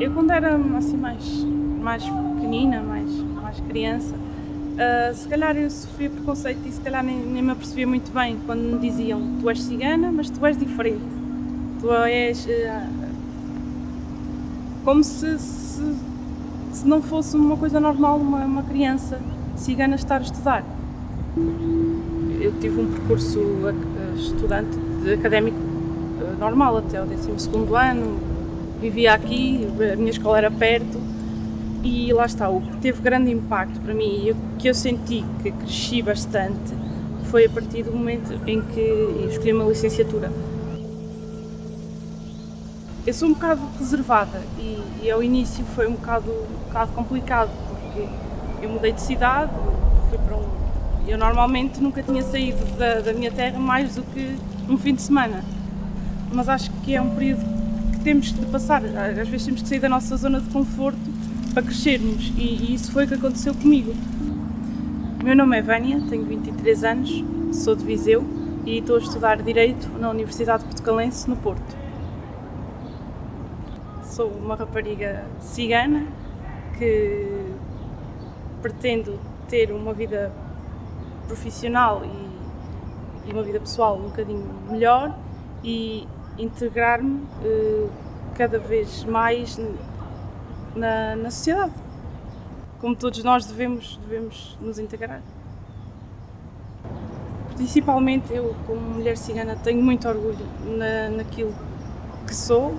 Eu quando era assim mais pequenina, mais criança, se calhar eu sofria preconceito e se calhar nem me apercebia muito bem quando me diziam: tu és cigana, mas tu és diferente, tu és... como se não fosse uma coisa normal uma criança cigana estar a estudar. Eu tive um percurso estudante académico normal até o 12º ano, vivia aqui, a minha escola era perto e lá está, o que teve grande impacto para mim e o que eu senti que cresci bastante foi a partir do momento em que eu escolhi uma licenciatura. Eu sou um bocado reservada e ao início foi um bocado complicado porque eu mudei de cidade, fui para eu normalmente nunca tinha saído da minha terra mais do que um fim de semana, mas acho que é um período que temos de passar, às vezes temos que sair da nossa zona de conforto para crescermos e isso foi o que aconteceu comigo. O meu nome é Vânia, tenho 23 anos, sou de Viseu e estou a estudar Direito na Universidade Portucalense, no Porto. Sou uma rapariga cigana que pretendo ter uma vida profissional e uma vida pessoal um bocadinho melhor e integrar-me cada vez mais na sociedade. Como todos nós devemos nos integrar. Principalmente eu, como mulher cigana, tenho muito orgulho naquilo que sou.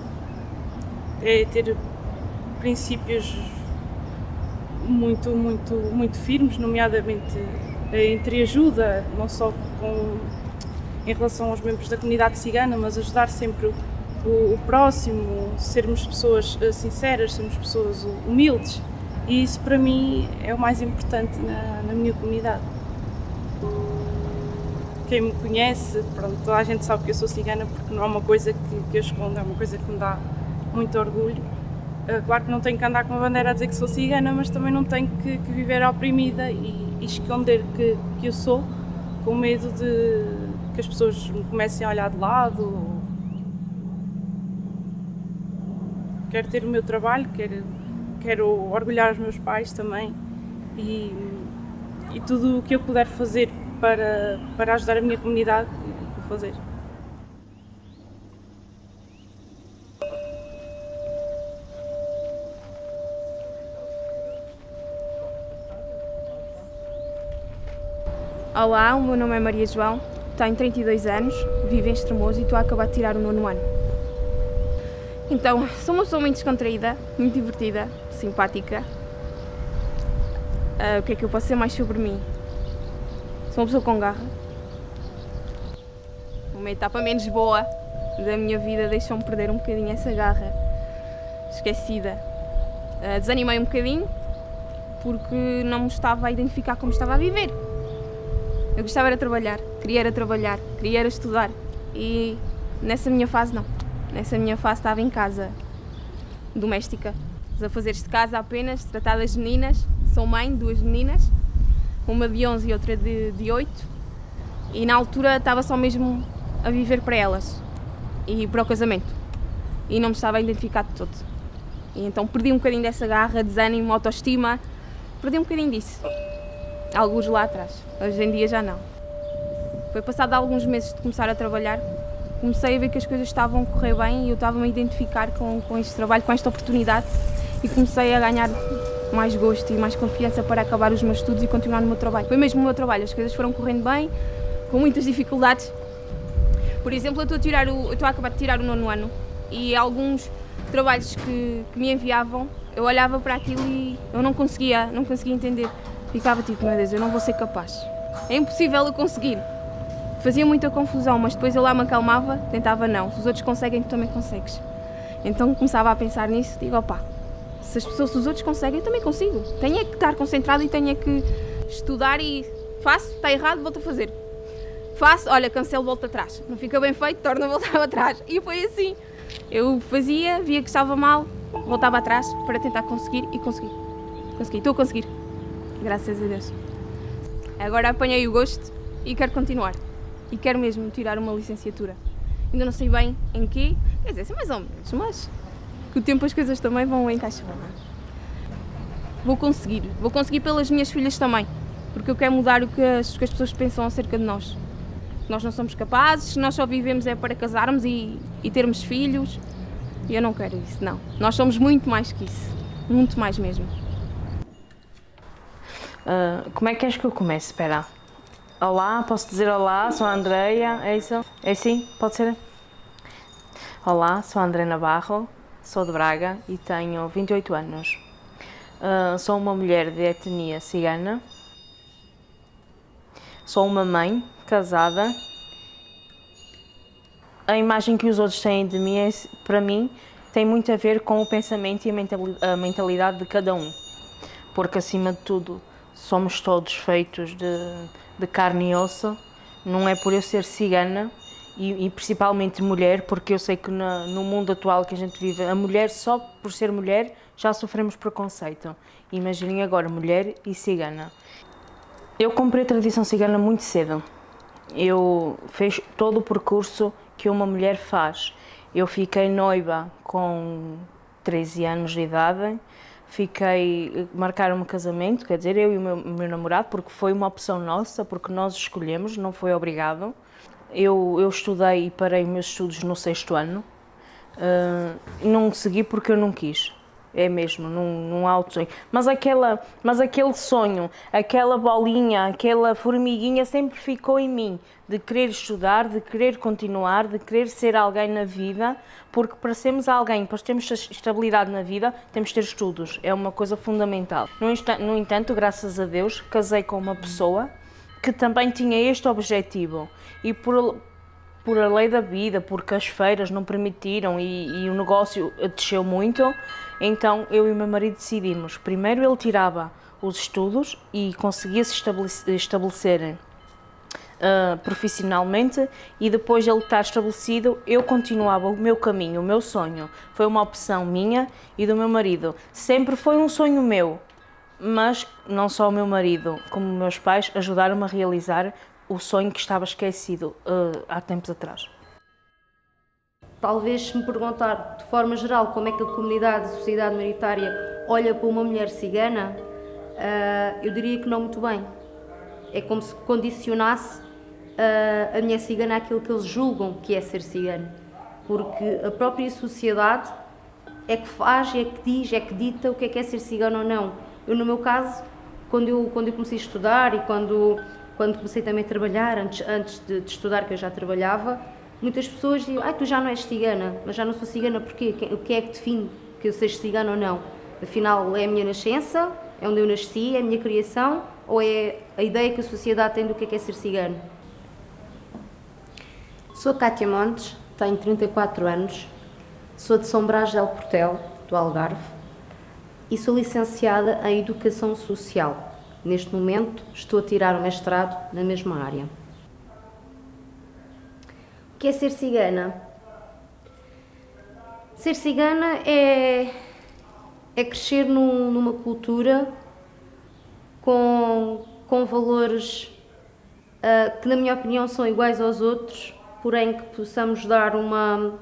É ter princípios muito firmes, nomeadamente entre ajuda, não só em relação aos membros da comunidade cigana, mas ajudar sempre o próximo, sermos pessoas sinceras, sermos pessoas humildes e isso para mim é o mais importante na minha comunidade. Quem me conhece, pronto, toda a gente sabe que eu sou cigana porque não é uma coisa que eu escondo, é uma coisa que me dá muito orgulho. Claro que não tenho que andar com a bandeira a dizer que sou cigana, mas também não tenho que viver oprimida e esconder que eu sou, com medo de que as pessoas me comecem a olhar de lado. Quero ter o meu trabalho, quero orgulhar os meus pais também e tudo o que eu puder fazer para ajudar a minha comunidade, vou fazer. Olá, o meu nome é Maria João, tenho 32 anos, vivo em Estremoz e estou a acabar de tirar o 9º ano. Então, sou uma pessoa muito descontraída, muito divertida, simpática. O que é que eu posso dizer mais sobre mim? Sou uma pessoa com garra. Uma etapa menos boa da minha vida deixou-me perder um bocadinho essa garra esquecida. Desanimei um bocadinho porque não me estava a identificar como estava a viver. Eu gostava era trabalhar, queria era estudar e nessa minha fase não. Nessa minha fase estava em casa, doméstica, os afazeres de casa apenas, tratar das meninas. Sou mãe de 2 meninas, uma de 11 e outra de 8 e na altura estava só mesmo a viver para elas e para o casamento e não me estava a identificar de todo. E então perdi um bocadinho dessa garra, desânimo, autoestima, perdi um bocadinho disso. Alguns lá atrás, hoje em dia já não. Foi passado alguns meses de começar a trabalhar, comecei a ver que as coisas estavam a correr bem e eu estava-me a identificar com este trabalho, com esta oportunidade e comecei a ganhar mais gosto e mais confiança para acabar os meus estudos e continuar no meu trabalho. Foi mesmo o meu trabalho, as coisas foram correndo bem, com muitas dificuldades. Por exemplo, eu estou a acabar de tirar o 9º ano e alguns trabalhos que me enviavam, eu olhava para aquilo e eu não conseguia entender. Ficava tipo, meu Deus, eu não vou ser capaz. É impossível eu conseguir. Fazia muita confusão, mas depois eu lá me acalmava, tentava não. Se os outros conseguem, tu também consegues. Então começava a pensar nisso, digo, opá, se os outros conseguem, eu também consigo. Tenho é que estar concentrado e tenho é que estudar e faço, está errado, volto a fazer. Faço, olha, cancelo, volto atrás. Não fica bem feito, torno a voltar atrás. E foi assim. Eu fazia, via que estava mal, voltava atrás para tentar conseguir e consegui. Estou a conseguir. Graças a Deus. Agora apanhei o gosto e quero continuar. E quero mesmo tirar uma licenciatura. Ainda não sei bem em quê, quer dizer, sei mais ou menos, mas Com o tempo as coisas também vão encaixar. Vou conseguir pelas minhas filhas também, porque eu quero mudar o que as pessoas pensam acerca de nós. Nós não somos capazes, nós só vivemos é para casarmos e termos filhos. E eu não quero isso, não. Nós somos muito mais que isso, muito mais mesmo. Como é que queres que eu comece? Espera. Olá, posso dizer olá, sou a Andreia, é isso? É assim? Pode ser? Olá, sou a Andreia Navarro, sou de Braga e tenho 28 anos. Sou uma mulher de etnia cigana. Sou uma mãe, casada. A imagem que os outros têm de mim, para mim, tem muito a ver com o pensamento e a mentalidade de cada um. Porque, acima de tudo, somos todos feitos de carne e osso. Não é por eu ser cigana e principalmente mulher, porque eu sei que no mundo atual que a gente vive, a mulher, só por ser mulher, já sofremos preconceito. Imaginem agora, mulher e cigana. Eu comprei a tradição cigana muito cedo. Eu fiz todo o percurso que uma mulher faz. Eu fiquei noiva com 13 anos de idade, marcaram-me o casamento, quer dizer, eu e o meu namorado, porque foi uma opção nossa, porque nós escolhemos, não foi obrigado. Eu estudei e parei meus estudos no 6º ano, não segui porque eu não quis. É mesmo, não há outro sonho. Mas aquele sonho, aquela bolinha, aquela formiguinha sempre ficou em mim, de querer estudar, de querer continuar, de querer ser alguém na vida, porque para sermos alguém, para termos estabilidade na vida, temos que ter estudos, é uma coisa fundamental. No entanto, graças a Deus, casei com uma pessoa que também tinha este objetivo e por a lei da vida, porque as feiras não permitiram e o negócio desceu muito, então eu e o meu marido decidimos. Primeiro ele tirava os estudos e conseguia se estabelecer profissionalmente e depois de ele estar estabelecido, eu continuava o meu caminho, o meu sonho. Foi uma opção minha e do meu marido. Sempre foi um sonho meu, mas não só o meu marido, como meus pais ajudaram-me a realizar o sonho que estava esquecido há tempos atrás. Talvez, se me perguntar de forma geral como é que a comunidade, a sociedade minoritária olha para uma mulher cigana, eu diria que não muito bem. É como se condicionasse a mulher cigana àquilo que eles julgam que é ser cigano. Porque a própria sociedade é que faz, é que diz, é que dita o que é ser cigano ou não. Eu, no meu caso, quando eu comecei a estudar e quando comecei também a trabalhar, antes de estudar, que eu já trabalhava, muitas pessoas diziam: tu já não és cigana. Mas já não sou cigana porquê? O que é que define que eu seja cigana ou não? Afinal, é a minha nascença, é onde eu nasci, é a minha criação, ou é a ideia que a sociedade tem do que é ser cigano? Sou a Cátia Montes, tenho 34 anos, sou de São Brás del Portel, do Algarve, e sou licenciada em Educação Social. Neste momento estou a tirar o mestrado na mesma área. O que é ser cigana? Ser cigana é crescer numa cultura com valores que, na minha opinião, são iguais aos outros, porém que possamos dar uma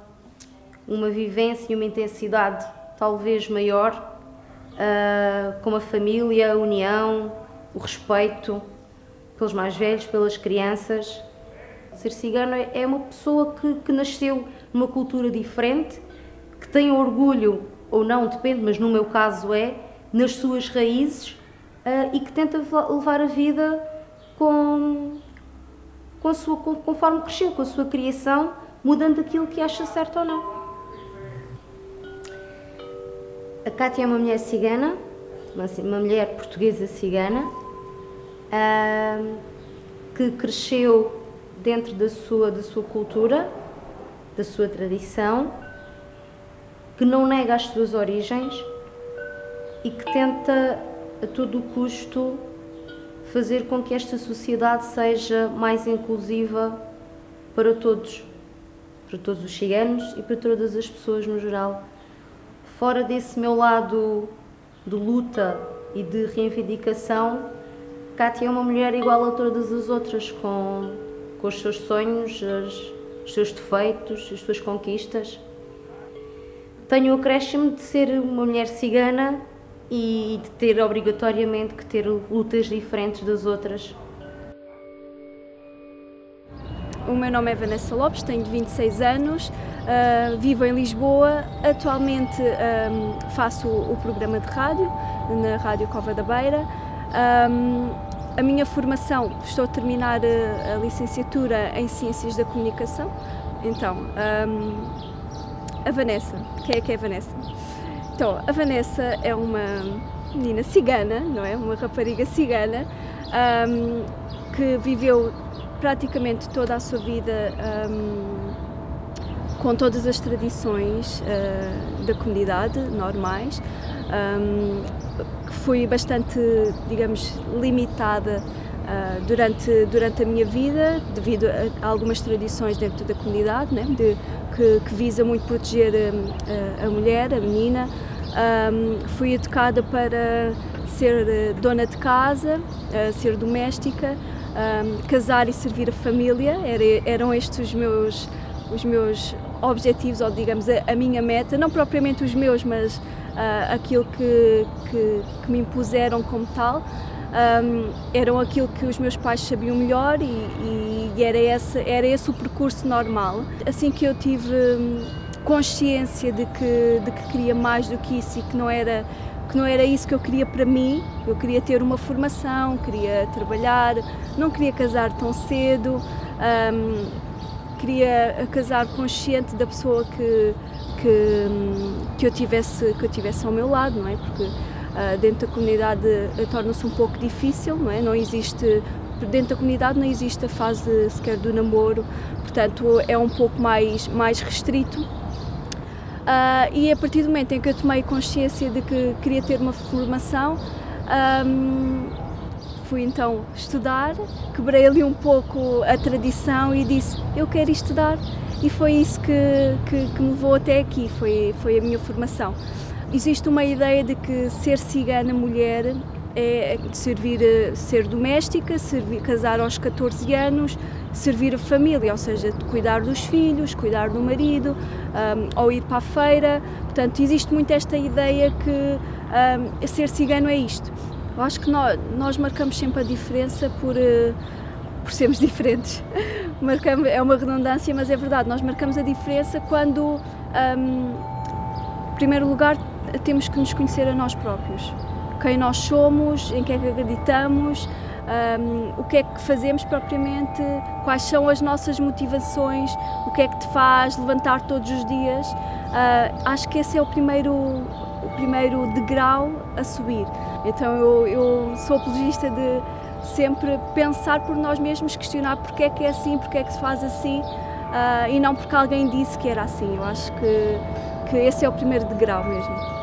vivência e uma intensidade talvez maior, como a família, a união, o respeito pelos mais velhos, pelas crianças. Ser cigano é uma pessoa que nasceu numa cultura diferente, que tem orgulho, ou não, depende, mas no meu caso nas suas raízes, e que tenta levar a vida conforme cresceu, com a sua criação, mudando aquilo que acha certo ou não. A Cátia é uma mulher cigana, uma mulher portuguesa cigana, que cresceu dentro da sua cultura, da sua tradição, que não nega as suas origens e que tenta a todo o custo fazer com que esta sociedade seja mais inclusiva para todos os ciganos e para todas as pessoas no geral. Fora desse meu lado de luta e de reivindicação, Cátia é uma mulher igual a todas as outras, com os seus sonhos, os seus defeitos, as suas conquistas. tenho o acréscimo de ser uma mulher cigana e de ter obrigatoriamente que ter lutas diferentes das outras. O meu nome é Vanessa Lopes, tenho 26 anos, vivo em Lisboa. Atualmente faço o programa de rádio, na Rádio Cova da Beira. A minha formação, estou a terminar a licenciatura em Ciências da Comunicação. Então, a Vanessa, quem é a Vanessa? Então, a Vanessa é uma menina cigana, não é? Uma rapariga cigana, que viveu praticamente toda a sua vida com todas as tradições da comunidade normais, que foi bastante, digamos, limitada durante a minha vida, devido a algumas tradições dentro da comunidade, né, que visa muito proteger a mulher, a menina. Fui educada para ser dona de casa, ser doméstica, casar e servir a família. Eram estes os meus objetivos, ou digamos a minha meta, não propriamente os meus, mas aquilo que me impuseram como tal. Eram aquilo que os meus pais sabiam melhor e era esse o percurso normal. Assim que eu tive consciência de que queria mais do que isso e que não era isso que eu queria para mim, eu queria ter uma formação, queria trabalhar, não queria casar tão cedo, queria casar consciente da pessoa que eu tivesse ao meu lado, não é? Porque dentro da comunidade torna-se um pouco difícil, não é? Não existe, dentro da comunidade não existe a fase sequer do namoro, portanto é um pouco mais restrito. E a partir do momento em que eu tomei consciência de que queria ter uma formação, fui então estudar, quebrei ali um pouco a tradição e disse, eu quero estudar, e foi isso que me levou até aqui, foi a minha formação. Existe uma ideia de que ser cigana mulher é ser doméstica, casar aos 14 anos, servir a família, ou seja, cuidar dos filhos, cuidar do marido, ou ir para a feira. Portanto, existe muito esta ideia que ser cigano é isto. Eu acho que nós marcamos sempre a diferença por sermos diferentes. É uma redundância, mas é verdade, nós marcamos a diferença quando, em primeiro lugar, temos que nos conhecer a nós próprios. Quem nós somos, em que é que acreditamos, o que é que fazemos propriamente, quais são as nossas motivações, o que é que te faz levantar todos os dias. Acho que esse é o primeiro degrau a subir. Então eu sou apologista de sempre pensar por nós mesmos, questionar porque é que é assim, porque é que se faz assim, e não porque alguém disse que era assim. Eu acho que esse é o primeiro degrau mesmo.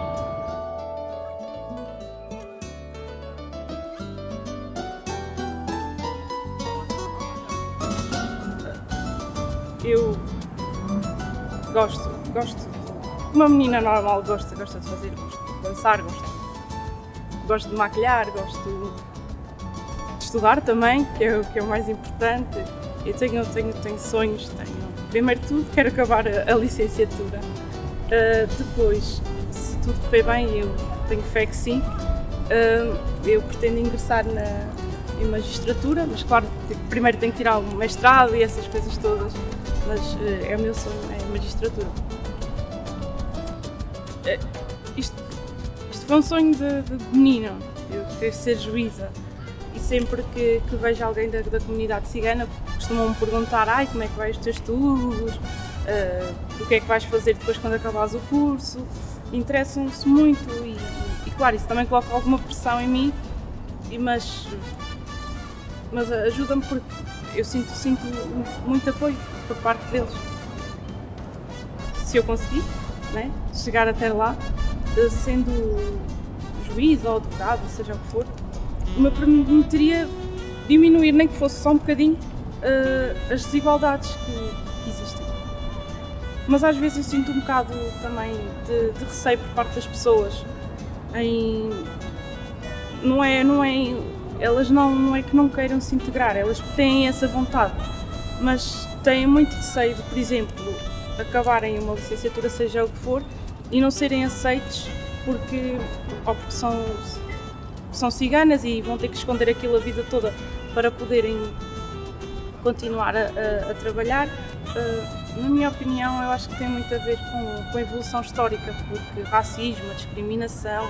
Eu gosto, uma menina normal gosta de fazer, gosto de dançar, gosto de maquilhar, gosto de estudar também, que é o mais importante. Eu tenho sonhos, primeiro de tudo quero acabar a licenciatura, depois, se tudo correr bem, eu tenho fé que sim, eu pretendo ingressar em magistratura, mas claro, primeiro tenho que tirar um mestrado e essas coisas todas, mas é o meu sonho, é a magistratura. Isto foi um sonho de menino, eu queria ser juíza, e sempre que vejo alguém da comunidade cigana costumam-me perguntar como é que vais os teus estudos, o que é que vais fazer depois quando acabares o curso. Interessam-se muito e claro, isso também coloca alguma pressão em mim, mas ajuda-me porque eu sinto muito apoio por parte deles. Se eu conseguir, né, chegar até lá, sendo juiz ou advogado, seja o que for, me permitiria diminuir, nem que fosse só um bocadinho, as desigualdades que existem. Mas às vezes eu sinto um bocado também de receio por parte das pessoas elas não é que não queiram se integrar, elas têm essa vontade, mas têm muito receio de, por exemplo, acabarem uma licenciatura, seja o que for, e não serem aceites ou porque são ciganas e vão ter que esconder aquilo a vida toda para poderem continuar a trabalhar. Na minha opinião, eu acho que tem muito a ver com a evolução histórica, porque racismo, a discriminação,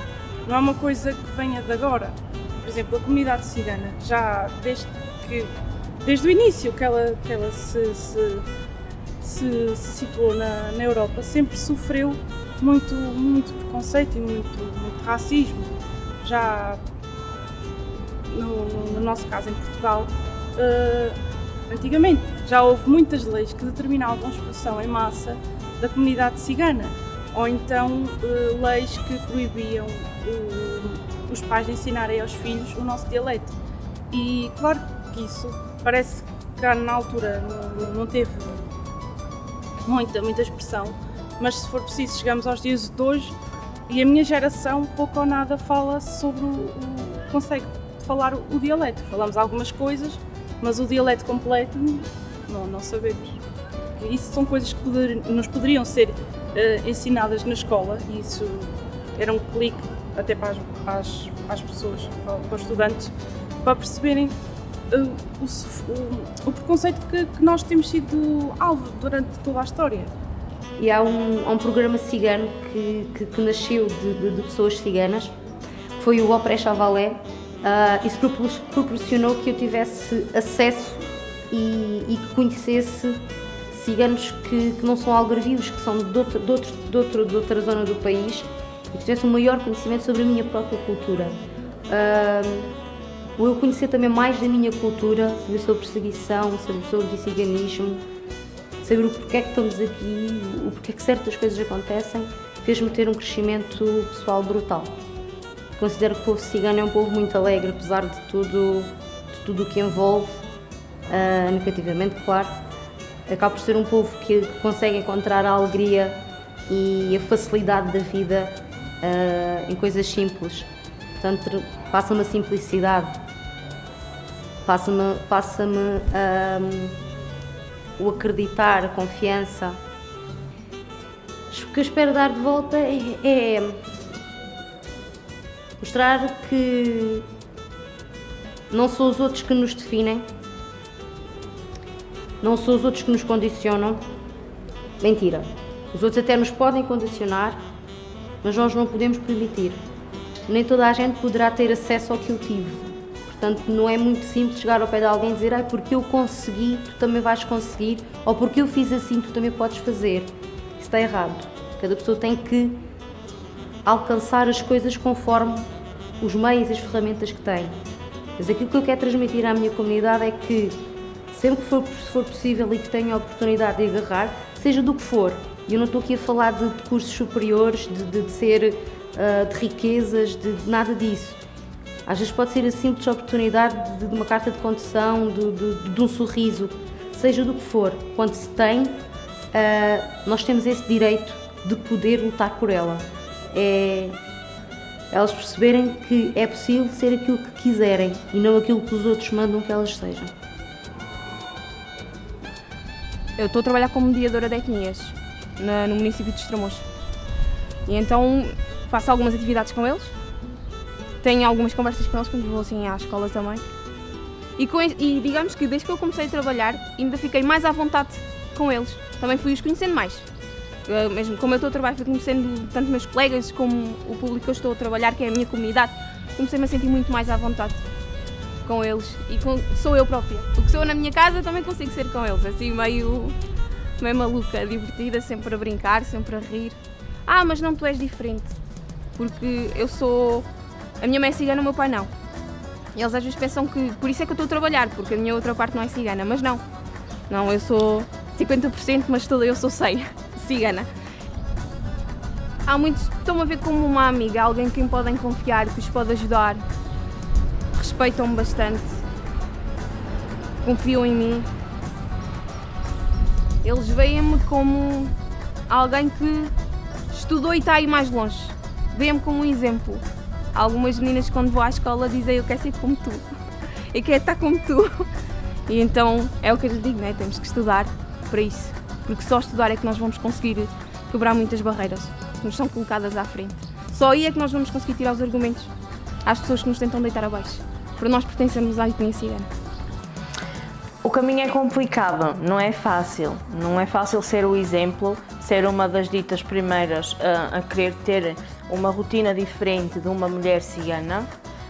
não é uma coisa que venha de agora. Por exemplo, a comunidade cigana, já desde o início que ela se situou na Europa, sempre sofreu muito preconceito e muito racismo. Já no nosso caso em Portugal, antigamente já houve muitas leis que determinavam a expulsão em massa da comunidade cigana, ou então leis que proibiam os pais de ensinarem aos filhos o nosso dialeto. E claro que isso parece que na altura não teve muita expressão, mas se for preciso chegamos aos dias de hoje e a minha geração pouco ou nada fala sobre consegue falar o dialeto. Falamos algumas coisas, mas o dialeto completo não sabemos. Isso são coisas que nos poderiam ser ensinadas na escola e isso era um clique até para as pessoas, para os estudantes, para perceberem o preconceito que nós temos sido alvo durante toda a história. E há um programa cigano que nasceu de pessoas ciganas, foi o Opre Chavalé. Isso proporcionou que eu tivesse acesso e que conhecesse ciganos que não são algarvios, que são de outra zona do país, e que tivesse um maior conhecimento sobre a minha própria cultura. Eu conhecer também mais da minha cultura, saber sobre perseguição, saber sobre ciganismo, saber o porquê é que estamos aqui, o porquê é que certas coisas acontecem, fez-me ter um crescimento pessoal brutal. Considero que o povo cigano é um povo muito alegre, apesar de tudo o que envolve, negativamente, claro. Acaba por ser um povo que consegue encontrar a alegria e a facilidade da vida em coisas simples. Portanto, passa-me a simplicidade, passa-me o acreditar, a confiança. O que eu espero dar de volta é mostrar que não são os outros que nos definem, não são os outros que nos condicionam. Mentira. Os outros até nos podem condicionar, mas nós não podemos permitir. Nem toda a gente poderá ter acesso ao que eu tive. Portanto, não é muito simples chegar ao pé de alguém e dizer porque eu consegui, tu também vais conseguir, ou porque eu fiz assim, tu também podes fazer. Isso está errado. Cada pessoa tem que alcançar as coisas conforme os meios e as ferramentas que tem. Mas aquilo que eu quero transmitir à minha comunidade é que sempre que for possível e que tenha a oportunidade de agarrar, seja do que for. E eu não estou aqui a falar de cursos superiores, de riquezas, de nada disso. Às vezes pode ser a simples oportunidade de uma carta de condução, de um sorriso, seja do que for. Quando se tem, nós temos esse direito de poder lutar por ela. É elas perceberem que é possível ser aquilo que quiserem e não aquilo que os outros mandam que elas sejam. Eu estou a trabalhar como mediadora de etnias no município de Estremoz. E então faço algumas atividades com eles, tenho algumas conversas com eles quando vou assim à escola também. E digamos que desde que eu comecei a trabalhar ainda fiquei mais à vontade com eles. Também fui-os conhecendo mais. Mesmo como eu estou a trabalhar, fui conhecendo tanto meus colegas como o público que eu estou a trabalhar, que é a minha comunidade. Comecei-me a sentir muito mais à vontade com eles e sou eu própria. O que sou na minha casa também consigo ser com eles, assim meio maluca, divertida, sempre a brincar, sempre a rir. Mas não, tu és diferente, porque eu sou... A minha mãe é cigana, o meu pai não. E eles às vezes pensam que por isso é que eu estou a trabalhar, porque a minha outra parte não é cigana, mas não. Não, eu sou 50%, mas toda eu sou 100% cigana. Há muitos que estão a ver como uma amiga, alguém em quem podem confiar, que os pode ajudar. Respeitam-me bastante, confiam em mim. Eles veem-me como alguém que estudou e está aí mais longe. Veem-me como um exemplo. Algumas meninas, quando vou à escola, dizem: eu quero ser como tu, eu quero estar como tu. E então é o que eu lhes digo, né? Temos que estudar para isso, porque só estudar é que nós vamos conseguir quebrar muitas barreiras. que nos são colocadas à frente. Só aí é que nós vamos conseguir tirar os argumentos às pessoas que nos tentam deitar abaixo, por nós pertencermos à etnia cigana. O caminho é complicado, não é fácil. Não é fácil ser o exemplo, ser uma das ditas primeiras a querer ter uma rotina diferente de uma mulher cigana.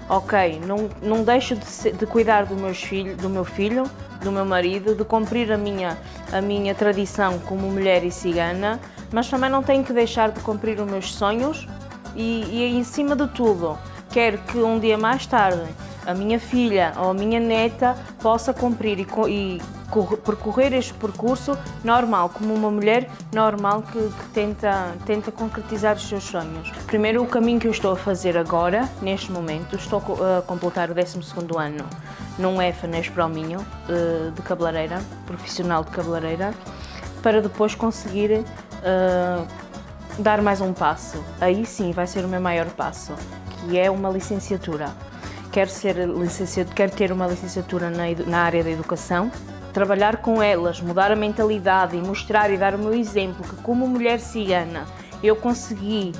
Ok, não deixo de cuidar do meu filho, do meu marido, de cumprir a minha tradição como mulher e cigana, mas também não tenho que deixar de cumprir os meus sonhos e em cima de tudo, quero que um dia mais tarde a minha filha ou a minha neta possa cumprir e percorrer este percurso normal, como uma mulher normal que tenta concretizar os seus sonhos. Primeiro, o caminho que eu estou a fazer agora, neste momento, estou a completar o 12º ano num EFANES para o Minho, de cabeleireira, profissional de cabeleireira, para depois conseguir dar mais um passo. Aí sim vai ser o meu maior passo, que é uma licenciatura. Quero ter uma licenciatura na área da educação, trabalhar com elas, mudar a mentalidade e mostrar e dar o meu exemplo que como mulher cigana eu consegui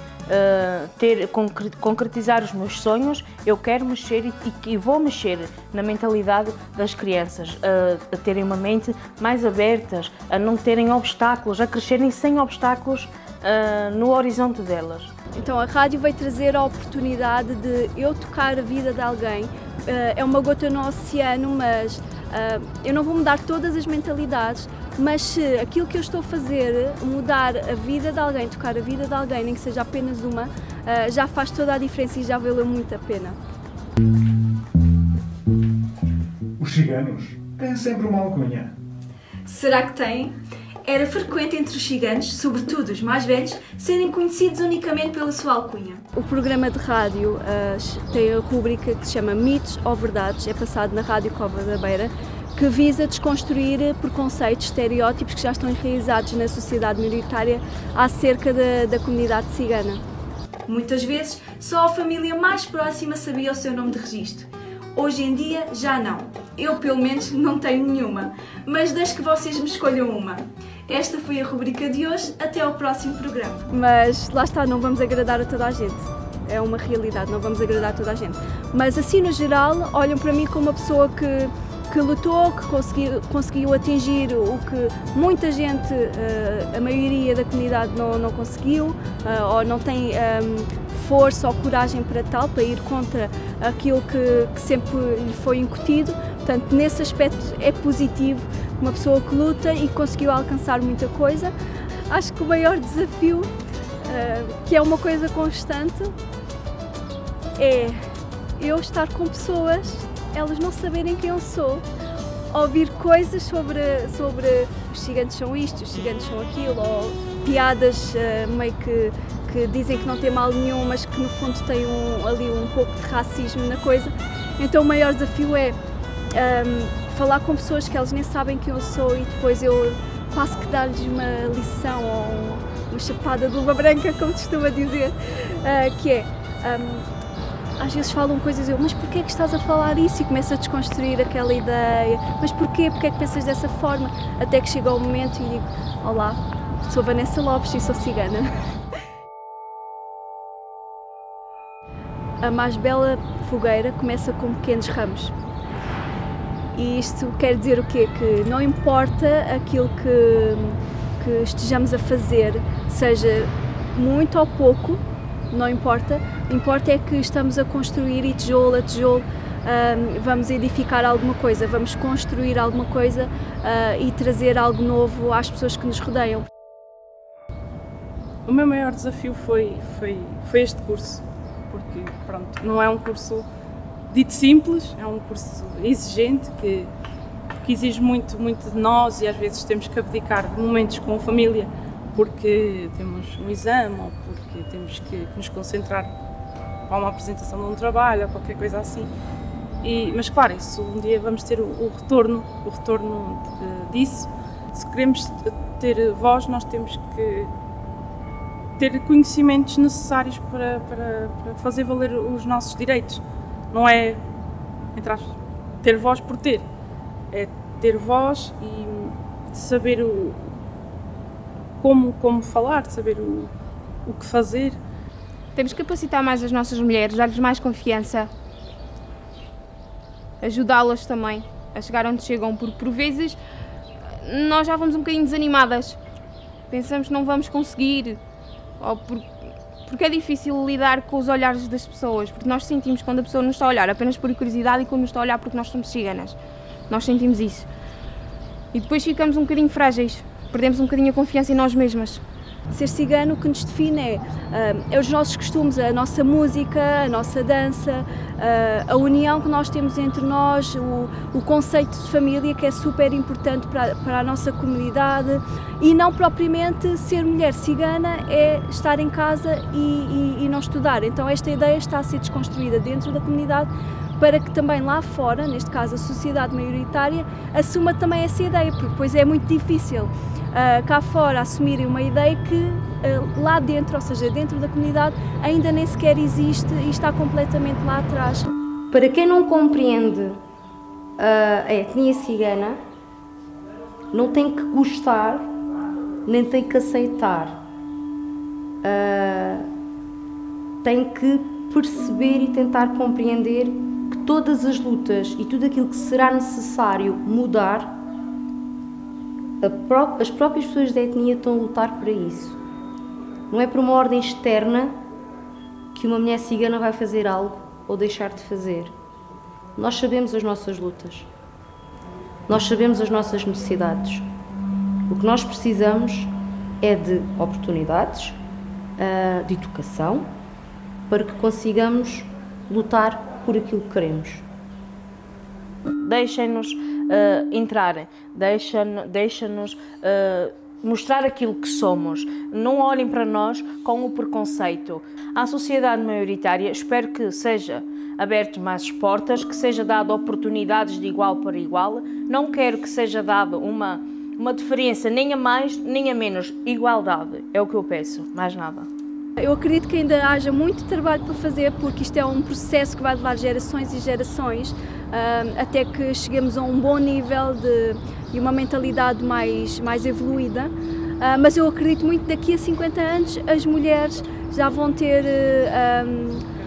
concretizar os meus sonhos. Eu quero mexer e vou mexer na mentalidade das crianças, a terem uma mente mais aberta, a não terem obstáculos, a crescerem sem obstáculos no horizonte delas. Então a rádio vai trazer a oportunidade de eu tocar a vida de alguém. É uma gota no oceano, mas eu não vou mudar todas as mentalidades, mas se aquilo que eu estou a fazer, mudar a vida de alguém, tocar a vida de alguém, nem que seja apenas uma, já faz toda a diferença e já valeu muito a pena. Os ciganos têm sempre uma alcunha. Será que têm? Era frequente entre os ciganos, sobretudo os mais velhos, serem conhecidos unicamente pela sua alcunha. O programa de rádio tem a rúbrica que se chama Mitos ou Verdades, é passado na Rádio Cova da Beira, que visa desconstruir preconceitos, estereótipos que já estão enraizados na sociedade minoritária acerca da comunidade cigana. Muitas vezes, só a família mais próxima sabia o seu nome de registro. Hoje em dia, já não. Eu, pelo menos, não tenho nenhuma, mas deixo que vocês me escolham uma. Esta foi a rubrica de hoje, até ao próximo programa. Mas lá está, não vamos agradar a toda a gente. É uma realidade, não vamos agradar a toda a gente. Mas assim, no geral, olham para mim como uma pessoa que lutou, que conseguiu atingir o que muita gente, a maioria da comunidade não conseguiu, ou não tem força ou coragem para tal, para ir contra aquilo que sempre lhe foi incutido. Portanto, nesse aspecto é positivo, uma pessoa que luta e conseguiu alcançar muita coisa. Acho que o maior desafio, que é uma coisa constante, é eu estar com pessoas, elas não saberem quem eu sou, ouvir coisas sobre os ciganos são isto, os ciganos são aquilo, ou piadas meio que dizem que não tem mal nenhum, mas que no fundo tem ali um pouco de racismo na coisa. Então o maior desafio é falar com pessoas que elas nem sabem quem eu sou e depois eu quase que dar-lhes uma lição ou uma chapada de luva branca, como se costuma dizer, que é, às vezes falam coisas mas porquê é que estás a falar isso? E começo a desconstruir aquela ideia, mas porquê? Porquê é que pensas dessa forma? Até que chega o momento e digo, olá, sou Vanessa Lopes e sou cigana. A mais bela fogueira começa com pequenos ramos. E isto quer dizer o quê? Que não importa aquilo que estejamos a fazer, seja muito ou pouco, não importa. Importa é que estamos a construir e tijolo a tijolo vamos edificar alguma coisa, vamos construir alguma coisa e trazer algo novo às pessoas que nos rodeiam. O meu maior desafio foi este curso, porque pronto, não é um curso dito simples, é um curso exigente que exige muito de nós e às vezes temos que abdicar de momentos com a família porque temos um exame ou porque temos que nos concentrar para uma apresentação de um trabalho ou qualquer coisa assim. Mas claro, isso um dia vamos ter o retorno disso. Se queremos ter voz, nós temos que ter conhecimentos necessários para fazer valer os nossos direitos. Não é, entre aspas, ter voz por ter, é ter voz e saber como falar, saber o que fazer. Temos que capacitar mais as nossas mulheres, dar-lhes mais confiança, ajudá-las também a chegar onde chegam, porque por vezes nós já vamos um bocadinho desanimadas, pensamos que não vamos conseguir, ou porque é difícil lidar com os olhares das pessoas, porque nós sentimos quando a pessoa nos está a olhar apenas por curiosidade e quando nos está a olhar porque nós somos ciganas, nós sentimos isso. E depois ficamos um bocadinho frágeis, perdemos um bocadinho a confiança em nós mesmas. Ser cigano, o que nos define é os nossos costumes, a nossa música, a nossa dança, a união que nós temos entre nós, o conceito de família, que é super importante para a nossa comunidade, e não propriamente ser mulher cigana é estar em casa e não estudar. Então esta ideia está a ser desconstruída dentro da comunidade para que também lá fora, neste caso a sociedade maioritária, assuma também essa ideia, porque depois é muito difícil cá fora assumirem uma ideia que lá dentro, ou seja, dentro da comunidade, ainda nem sequer existe e está completamente lá atrás. Para quem não compreende a etnia cigana, não tem que gostar, nem tem que aceitar. Tem que perceber e tentar compreender que todas as lutas e tudo aquilo que será necessário mudar, as próprias pessoas da etnia estão a lutar para isso. Não é por uma ordem externa que uma mulher cigana vai fazer algo ou deixar de fazer. Nós sabemos as nossas lutas. Nós sabemos as nossas necessidades. O que nós precisamos é de oportunidades, de educação, para que consigamos lutar por aquilo que queremos. Deixem-nos entrar, deixem-nos mostrar aquilo que somos. Não olhem para nós com o preconceito. À sociedade maioritária, espero que seja aberto mais portas, que seja dado oportunidades de igual para igual. Não quero que seja dada uma diferença nem a mais nem a menos. Igualdade é o que eu peço, mais nada. Eu acredito que ainda haja muito trabalho para fazer, porque isto é um processo que vai levar gerações e gerações até que cheguemos a um bom nível e uma mentalidade mais evoluída. Mas eu acredito muito que daqui a 50 anos as mulheres já vão ter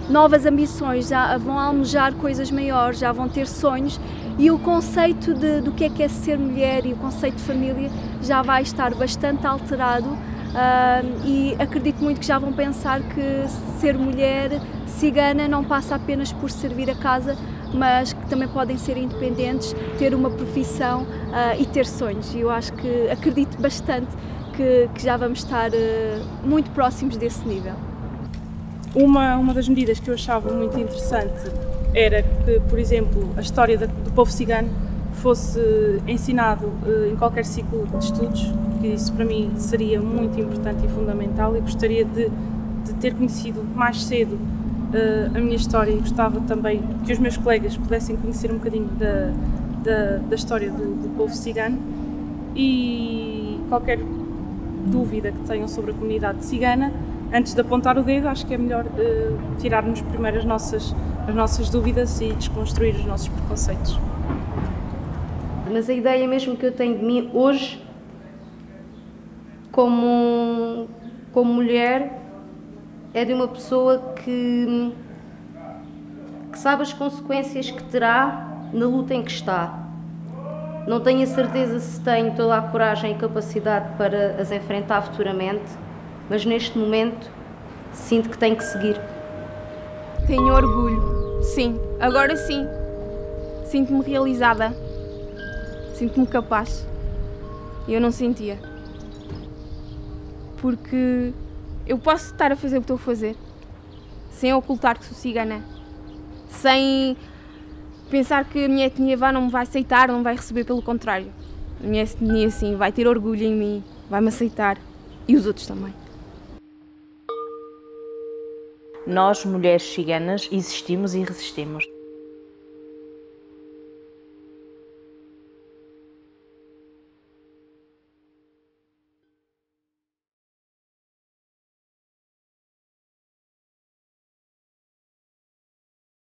novas ambições, já vão almejar coisas maiores, já vão ter sonhos, e o conceito do que é ser mulher e o conceito de família já vai estar bastante alterado. E acredito muito que já vão pensar que ser mulher cigana não passa apenas por servir a casa, mas que também podem ser independentes, ter uma profissão e ter sonhos. E eu acredito bastante que já vamos estar muito próximos desse nível. Uma das medidas que eu achava muito interessante era que, por exemplo, a história do povo cigano fosse ensinado em qualquer ciclo de estudos, porque isso para mim seria muito importante e fundamental. Eu gostaria de ter conhecido mais cedo a minha história e gostava também que os meus colegas pudessem conhecer um bocadinho da história do povo cigano, e qualquer dúvida que tenham sobre a comunidade cigana, antes de apontar o dedo, acho que é melhor tirarmos primeiro as nossas dúvidas e desconstruir os nossos preconceitos. Mas a ideia mesmo que eu tenho de mim hoje, como mulher, é de uma pessoa que sabe as consequências que terá na luta em que está. Não tenho a certeza se tenho toda a coragem e capacidade para as enfrentar futuramente, mas neste momento sinto que tenho que seguir. Tenho orgulho, sim, agora sim. Sinto-me realizada, sinto-me capaz. E eu não sentia. Porque eu posso estar a fazer o que estou a fazer, sem ocultar que sou cigana, sem pensar que a minha etnia não me vai aceitar, não me vai receber, pelo contrário. A minha etnia, sim, vai ter orgulho em mim, vai-me aceitar, e os outros também. Nós, mulheres ciganas, existimos e resistimos.